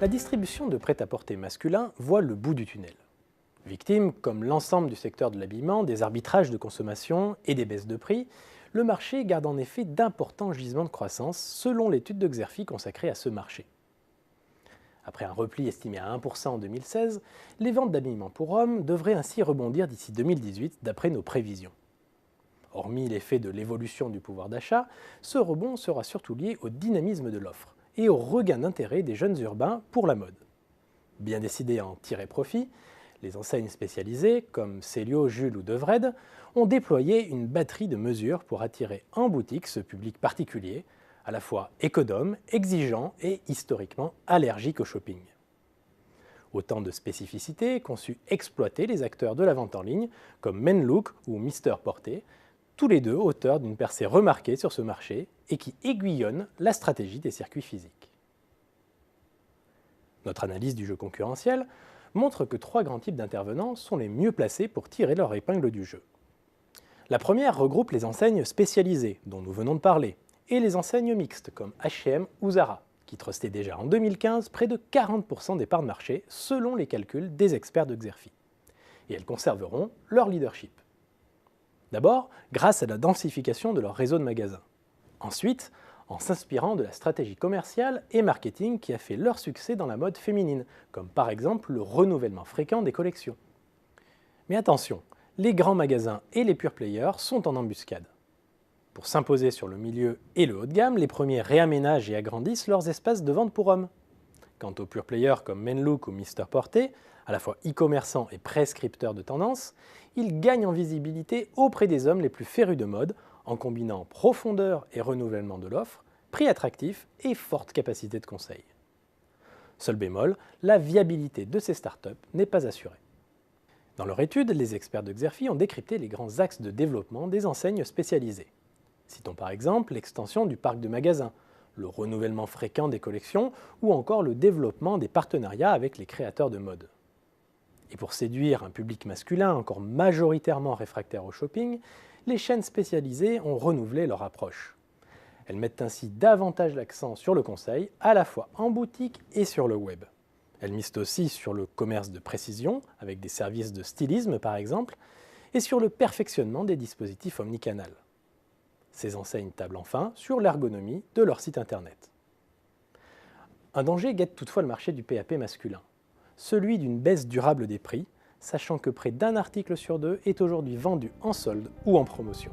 la distribution de prêt-à-porter masculin voit le bout du tunnel. Victime, comme l'ensemble du secteur de l'habillement, des arbitrages de consommation et des baisses de prix, le marché garde en effet d'importants gisements de croissance selon l'étude de Xerfi consacrée à ce marché. Après un repli estimé à 1% en 2016, les ventes d'habillement pour hommes devraient ainsi rebondir d'ici 2018 d'après nos prévisions. Hormis l'effet de l'évolution du pouvoir d'achat, ce rebond sera surtout lié au dynamisme de l'offre et au regain d'intérêt des jeunes urbains pour la mode. Bien décidés à en tirer profit, les enseignes spécialisées, comme Célio, Jules ou Devred, ont déployé une batterie de mesures pour attirer en boutique ce public particulier, à la fois économe, exigeant et historiquement allergique au shopping. Autant de spécificités qu'ont su exploiter les acteurs de la vente en ligne, comme Menlook ou Mister Porter, tous les deux auteurs d'une percée remarquée sur ce marché et qui aiguillonnent la stratégie des circuits physiques. Notre analyse du jeu concurrentiel montre que trois grands types d'intervenants sont les mieux placés pour tirer leur épingle du jeu. La première regroupe les enseignes spécialisées, dont nous venons de parler, et les enseignes mixtes, comme H&M ou Zara, qui trustaient déjà en 2015 près de 40% des parts de marché, selon les calculs des experts de Xerfi. Et elles conserveront leur leadership. D'abord, grâce à la densification de leur réseau de magasins. Ensuite, en s'inspirant de la stratégie commerciale et marketing qui a fait leur succès dans la mode féminine, comme par exemple le renouvellement fréquent des collections. Mais attention, les grands magasins et les pure players sont en embuscade. Pour s'imposer sur le milieu et le haut de gamme, les premiers réaménagent et agrandissent leurs espaces de vente pour hommes. Quant aux pure players comme Menlook ou Mister Porter, à la fois e-commerçants et prescripteurs de tendance, ils gagnent en visibilité auprès des hommes les plus férus de mode en combinant profondeur et renouvellement de l'offre, prix attractif et forte capacité de conseil. Seul bémol, la viabilité de ces startups n'est pas assurée. Dans leur étude, les experts de Xerfi ont décrypté les grands axes de développement des enseignes spécialisées. Citons par exemple l'extension du parc de magasins, le renouvellement fréquent des collections ou encore le développement des partenariats avec les créateurs de mode. Et pour séduire un public masculin encore majoritairement réfractaire au shopping, les chaînes spécialisées ont renouvelé leur approche. Elles mettent ainsi davantage l'accent sur le conseil, à la fois en boutique et sur le web. Elles misent aussi sur le commerce de précision, avec des services de stylisme par exemple, et sur le perfectionnement des dispositifs omnicanal. Ces enseignes tablent enfin sur l'ergonomie de leur site internet. Un danger guette toutefois le marché du PAP masculin, celui d'une baisse durable des prix, sachant que près d'un article sur deux est aujourd'hui vendu en solde ou en promotion.